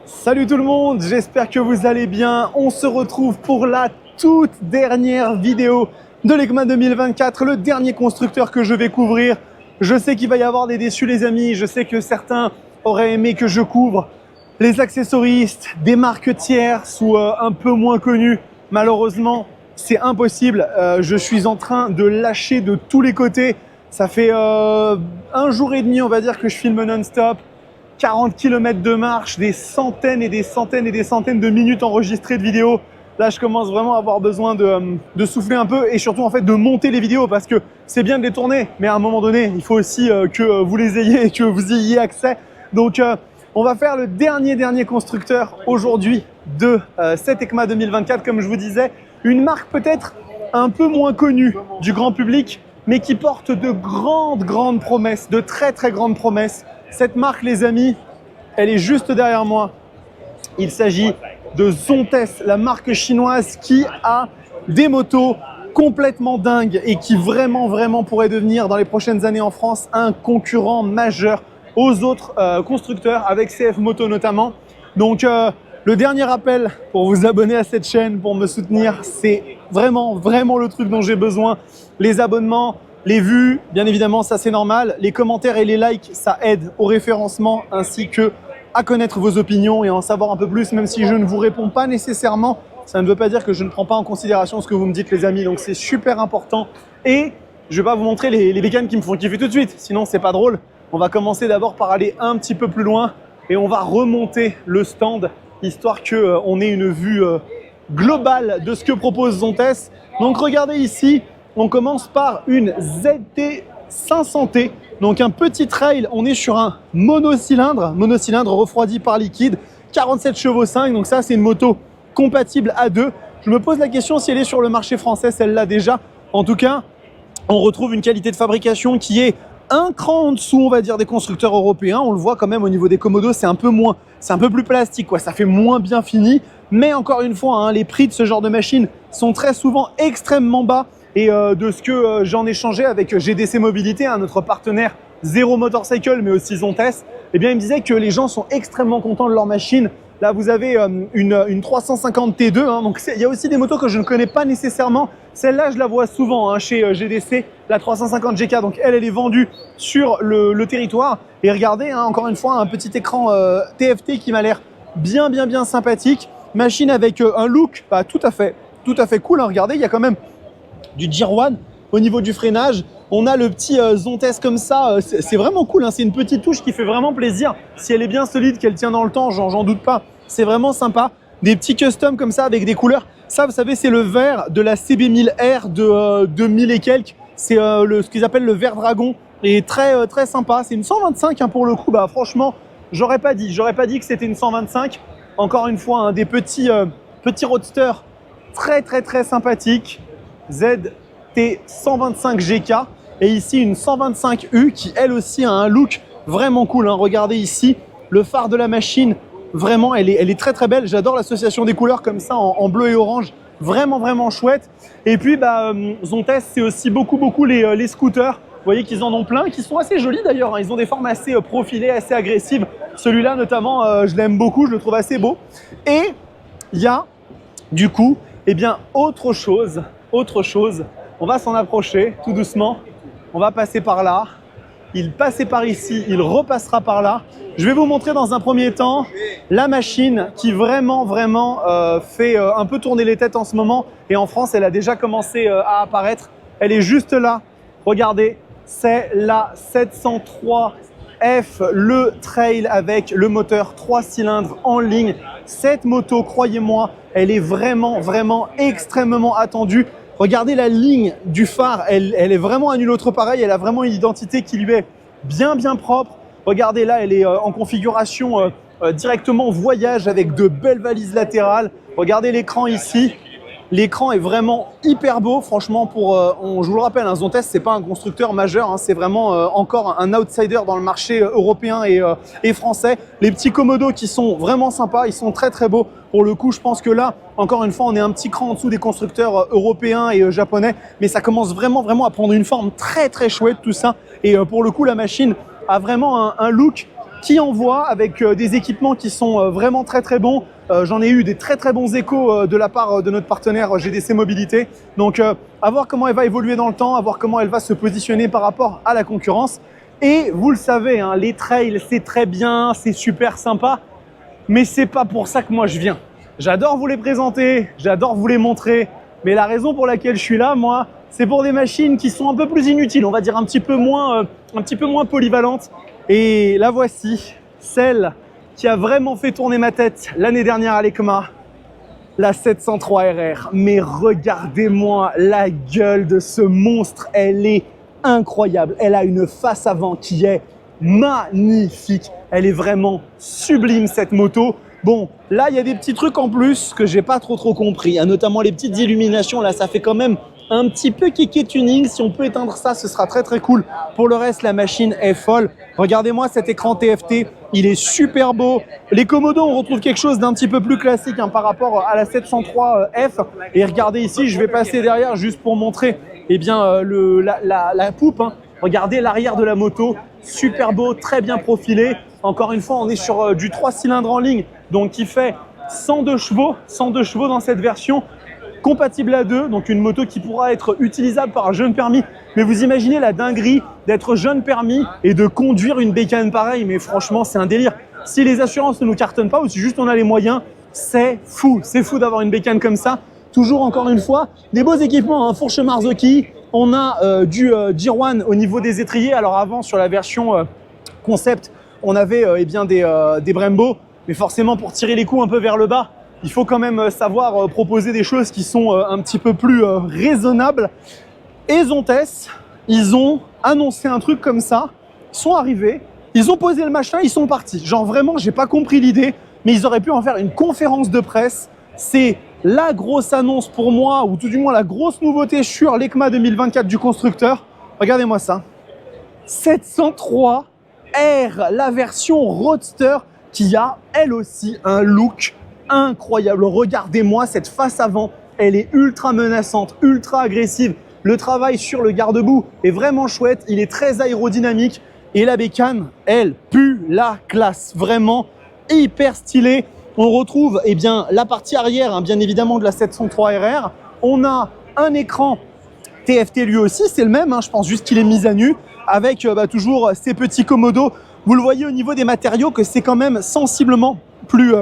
Salut tout le monde, j'espère que vous allez bien. On se retrouve pour la toute dernière vidéo de l'EICMA 2024, le dernier constructeur que je vais couvrir. Je sais qu'il va y avoir des déçus les amis, je sais que certains auraient aimé que je couvre les accessoristes, des marques tierces ou un peu moins connues. Malheureusement, c'est impossible. Je suis en train de lâcher de tous les côtés. Ça fait un jour et demi, on va dire, que je filme non-stop. 40 km de marche, des centaines et des centaines et des centaines de minutes enregistrées de vidéos. Là, je commence vraiment à avoir besoin de souffler un peu et surtout en fait de monter les vidéos parce que c'est bien de les tourner, mais à un moment donné, il faut aussi que vous les ayez et que vous y ayez accès. Donc, on va faire le dernier constructeur aujourd'hui de cette EICMA 2024, comme je vous disais, une marque peut-être un peu moins connue du grand public, mais qui porte de grandes promesses, de très grandes promesses. Cette marque, les amis, elle est juste derrière moi. Il s'agit de Zontes, la marque chinoise qui a des motos complètement dingues et qui vraiment pourrait devenir dans les prochaines années en France un concurrent majeur aux autres constructeurs, avec CF Moto notamment. Donc, le dernier appel pour vous abonner à cette chaîne, pour me soutenir, c'est vraiment le truc dont j'ai besoin. Les abonnements, les vues, bien évidemment, ça c'est normal. Les commentaires et les likes, ça aide au référencement ainsi que à connaître vos opinions et en savoir un peu plus, même si je ne vous réponds pas nécessairement. Ça ne veut pas dire que je ne prends pas en considération ce que vous me dites, les amis. Donc c'est super important. Et je vais pas vous montrer les bécanes qui me font kiffer tout de suite, sinon c'est pas drôle. On va commencer d'abord par aller un petit peu plus loin et on va remonter le stand, histoire qu'on ait une vue globale de ce que propose Zontes. Donc regardez ici. On commence par une ZT 500T, donc un petit trail. On est sur un monocylindre refroidi par liquide, 47 chevaux 5. Donc ça, c'est une moto compatible A2. Je me pose la question si elle est sur le marché français, celle-là déjà. En tout cas, on retrouve une qualité de fabrication qui est un cran en dessous, on va dire, des constructeurs européens. On le voit quand même au niveau des commodos, c'est un peu plus plastique, quoi. Ça fait moins bien fini. Mais encore une fois, hein, les prix de ce genre de machine sont très souvent extrêmement bas. Et de ce que j'en ai échangé avec GDC Mobilité, notre partenaire Zero Motorcycle, mais aussi Zontes, eh bien, il me disait que les gens sont extrêmement contents de leur machine. Là, vous avez une 350 T2. Hein, donc, il y a aussi des motos que je ne connais pas nécessairement. Celle-là, je la vois souvent hein, chez GDC, la 350 GK. Donc, elle est vendue sur le territoire. Et regardez, hein, encore une fois, un petit écran TFT qui m'a l'air bien sympathique. Machine avec un look tout à fait cool. Hein. Regardez, il y a quand même du Gear One au niveau du freinage. On a le petit Zontes comme ça, c'est vraiment cool, hein. C'est une petite touche qui fait vraiment plaisir. Si elle est bien solide, qu'elle tient dans le temps, j'en doute pas, c'est vraiment sympa. Des petits customs comme ça avec des couleurs. Ça, vous savez, c'est le vert de la CB1000R de 2000 et quelques. C'est ce qu'ils appellent le vert dragon et très sympa. C'est une 125 hein, pour le coup. Bah franchement, j'aurais pas dit que c'était une 125. Encore une fois, hein, des petits roadsters très sympathiques. ZT 125 GK et ici une 125U qui elle aussi a un look vraiment cool. Hein. Regardez ici le phare de la machine, vraiment elle est très belle. J'adore l'association des couleurs comme ça en bleu et orange, vraiment chouette. Et puis Zontes, c'est aussi beaucoup les scooters. Vous voyez qu'ils en ont plein, qui sont assez jolis d'ailleurs. Hein. Ils ont des formes assez profilées, assez agressives. Celui-là notamment, je l'aime beaucoup, je le trouve assez beau. Et il y a du coup, eh bien autre chose. On va s'en approcher tout doucement. On va passer par là. Il passait par ici, il repassera par là. Je vais vous montrer dans un premier temps la machine qui vraiment fait un peu tourner les têtes en ce moment. Et en France, elle a déjà commencé à apparaître. Elle est juste là. Regardez, c'est la 703F, le trail avec le moteur 3 cylindres en ligne. Cette moto, croyez-moi, elle est vraiment extrêmement attendue. Regardez la ligne du phare, elle est vraiment à nul autre pareil. Elle a vraiment une identité qui lui est bien propre. Regardez là, elle est en configuration directement voyage avec de belles valises latérales. Regardez l'écran ici. L'écran est vraiment hyper beau, franchement. Je vous le rappelle, hein, Zontes, c'est pas un constructeur majeur, hein, c'est vraiment encore un outsider dans le marché européen et français. Les petits commodos qui sont vraiment sympas, ils sont très beaux. Pour le coup, je pense que là, encore une fois, on est un petit cran en dessous des constructeurs européens et japonais, mais ça commence vraiment à prendre une forme très chouette tout ça. Et pour le coup, la machine a vraiment un look qui envoie avec des équipements qui sont vraiment très très bons. J'en ai eu des très très bons échos de la part de notre partenaire GDC Mobilité. Donc à voir comment elle va évoluer dans le temps, à voir comment elle va se positionner par rapport à la concurrence. Et vous le savez, hein, les trails c'est très bien, c'est super sympa, mais c'est pas pour ça que moi je viens. J'adore vous les présenter, j'adore vous les montrer, mais la raison pour laquelle je suis là, moi, c'est pour des machines qui sont un peu plus inutiles, on va dire un petit peu moins polyvalentes. Et la voici, celle qui a vraiment fait tourner ma tête l'année dernière à l'ECMA, la 703 RR. Mais regardez-moi la gueule de ce monstre, elle est incroyable. Elle a une face avant qui est magnifique. Elle est vraiment sublime cette moto. Bon, là il y a des petits trucs en plus que j'ai pas trop compris, hein, notamment les petites illuminations. Là, ça fait quand même un petit peu kéké tuning. Si on peut éteindre ça, ce sera très cool. Pour le reste, la machine est folle. Regardez-moi cet écran TFT, il est super beau. Les Komodo, on retrouve quelque chose d'un petit peu plus classique hein, par rapport à la 703F. Et regardez ici, je vais passer derrière juste pour montrer eh bien, la poupe. Hein. Regardez l'arrière de la moto, super beau, très bien profilé. Encore une fois, on est sur du 3 cylindres en ligne, donc qui fait 102 chevaux dans cette version. Compatible à 2, donc une moto qui pourra être utilisable par un jeune permis. Mais vous imaginez la dinguerie d'être jeune permis et de conduire une bécane pareille, mais franchement c'est un délire. Si les assurances ne nous cartonnent pas ou si juste on a les moyens, c'est fou d'avoir une bécane comme ça. Toujours encore une fois, des beaux équipements, hein, fourche Marzocchi, on a du Gear One au niveau des étriers. Alors avant sur la version concept, on avait eh bien des Brembo, mais forcément pour tirer les coups un peu vers le bas, il faut quand même savoir proposer des choses qui sont un petit peu plus raisonnables. Et Zontes, ils ont annoncé un truc comme ça, ils sont arrivés, ils ont posé le machin, ils sont partis. Genre vraiment, j'ai pas compris l'idée, mais ils auraient pu en faire une conférence de presse. C'est la grosse annonce pour moi, ou tout du moins la grosse nouveauté sur l'ECMA 2024 du constructeur. Regardez-moi ça. 703 R, la version Roadster, qui a elle aussi un look incroyable. Regardez-moi cette face avant, elle est ultra menaçante, ultra agressive. Le travail sur le garde-boue est vraiment chouette, il est très aérodynamique et la bécane, elle pue la classe, vraiment hyper stylée. On retrouve eh bien, la partie arrière, hein, bien évidemment de la 703 RR. On a un écran TFT lui aussi, c'est le même, hein, je pense juste qu'il est mis à nu avec toujours ces petits Komodo. Vous le voyez au niveau des matériaux que c'est quand même sensiblement plus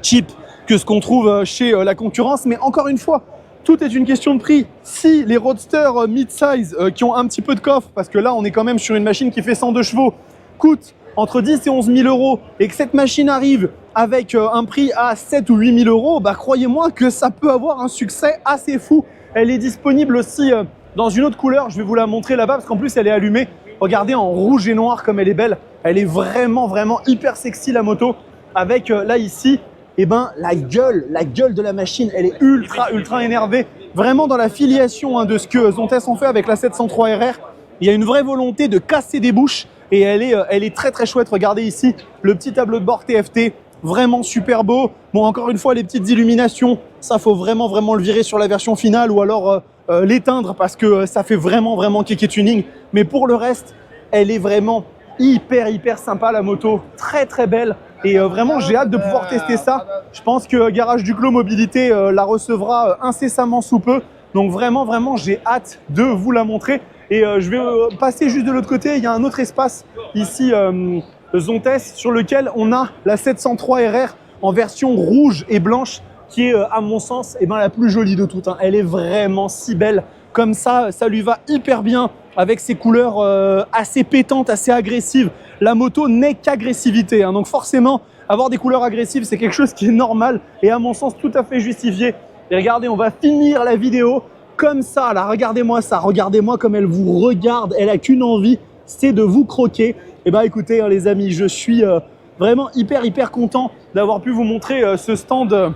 cheap que ce qu'on trouve chez la concurrence, mais encore une fois, tout est une question de prix. Si les roadsters mid-size qui ont un petit peu de coffre, parce que là on est quand même sur une machine qui fait 102 chevaux, coûtent entre 10 et 11 000 euros et que cette machine arrive avec un prix à 7 ou 8 000 euros, bah croyez-moi que ça peut avoir un succès assez fou. Elle est disponible aussi dans une autre couleur, je vais vous la montrer là-bas parce qu'en plus elle est allumée. Regardez en rouge et noir comme elle est belle, elle est vraiment hyper sexy la moto, avec là ici eh ben, la gueule de la machine, elle est ultra énervée. Vraiment dans la filiation hein, de ce que Zontes ont fait avec la 703 RR, il y a une vraie volonté de casser des bouches et elle est très chouette. Regardez ici le petit tableau de bord TFT, vraiment super beau. Bon, encore une fois, les petites illuminations, ça faut vraiment le virer sur la version finale ou alors l'éteindre parce que ça fait vraiment kéké tuning. Mais pour le reste, elle est vraiment hyper sympa la moto, très belle. Et vraiment, j'ai hâte de pouvoir tester ça. Je pense que Garage Duclos Mobilité la recevra incessamment sous peu. Donc vraiment, j'ai hâte de vous la montrer. Et je vais passer juste de l'autre côté. Il y a un autre espace ici, Zontes, sur lequel on a la 703 RR en version rouge et blanche, qui est, à mon sens, eh ben, la plus jolie de toutes. Hein. Elle est vraiment si belle. Comme ça lui va hyper bien avec ses couleurs assez pétantes, assez agressives. La moto n'est qu'agressivité, hein, donc forcément, avoir des couleurs agressives, c'est quelque chose qui est normal et à mon sens tout à fait justifié. Et regardez, on va finir la vidéo comme ça, là, regardez-moi ça, regardez-moi comme elle vous regarde, elle a qu'une envie, c'est de vous croquer. Et bah écoutez, hein, les amis, je suis vraiment hyper content d'avoir pu vous montrer ce stand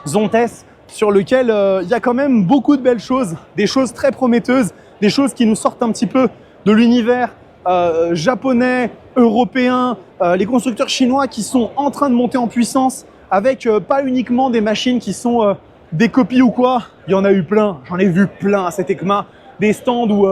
Zontes sur lequel il y a quand même beaucoup de belles choses, des choses très prometteuses, des choses qui nous sortent un petit peu de l'univers japonais, européen, les constructeurs chinois qui sont en train de monter en puissance avec pas uniquement des machines qui sont des copies ou quoi. Il y en a eu plein, j'en ai vu plein à cette ECMA, des stands où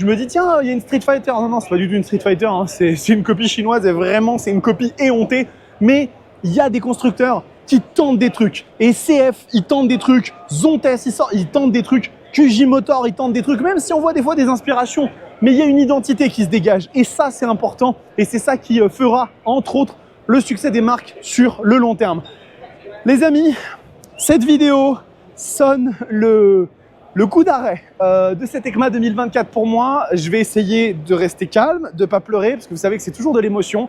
je me dis tiens, il y a une Street Fighter. Non, non, c'est pas du tout une Street Fighter, hein. C'est une copie chinoise et vraiment c'est une copie éhontée. Mais il y a des constructeurs qui tentent des trucs. Et CF, ils tentent des trucs. Zontes, ils tentent des trucs. QJ Motor, ils tentent des trucs. Même si on voit des fois des inspirations, mais il y a une identité qui se dégage. Et ça, c'est important. Et c'est ça qui fera, entre autres, le succès des marques sur le long terme. Les amis, cette vidéo sonne le coup d'arrêt de cette EICMA 2024 pour moi. Je vais essayer de rester calme, de ne pas pleurer, parce que vous savez que c'est toujours de l'émotion.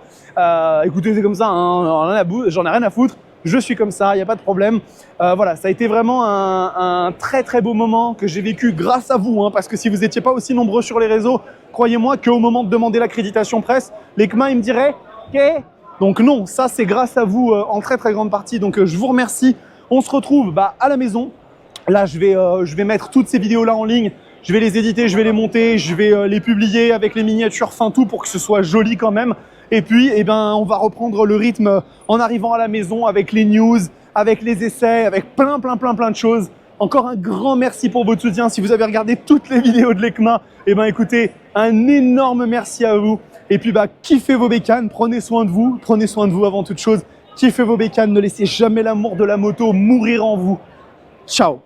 Écoutez, c'est comme ça, hein, j'en ai rien à foutre. Je suis comme ça, il n'y a pas de problème. Voilà, ça a été vraiment un très très beau moment que j'ai vécu grâce à vous, hein, parce que si vous n'étiez pas aussi nombreux sur les réseaux, croyez-moi qu'au moment de demander l'accréditation presse, l'EICMA, il me dirait « Ok ». Donc non, ça c'est grâce à vous en très très grande partie, donc je vous remercie. On se retrouve à la maison. Là, je vais mettre toutes ces vidéos-là en ligne. Je vais les éditer, je vais les monter, je vais les publier avec les miniatures fin tout pour que ce soit joli quand même. Et puis, eh ben, on va reprendre le rythme en arrivant à la maison avec les news, avec les essais, avec plein de choses. Encore un grand merci pour votre soutien. Si vous avez regardé toutes les vidéos de l'EICMA, eh ben, écoutez, un énorme merci à vous. Et puis, kiffez vos bécanes, prenez soin de vous avant toute chose. Kiffez vos bécanes, ne laissez jamais l'amour de la moto mourir en vous. Ciao!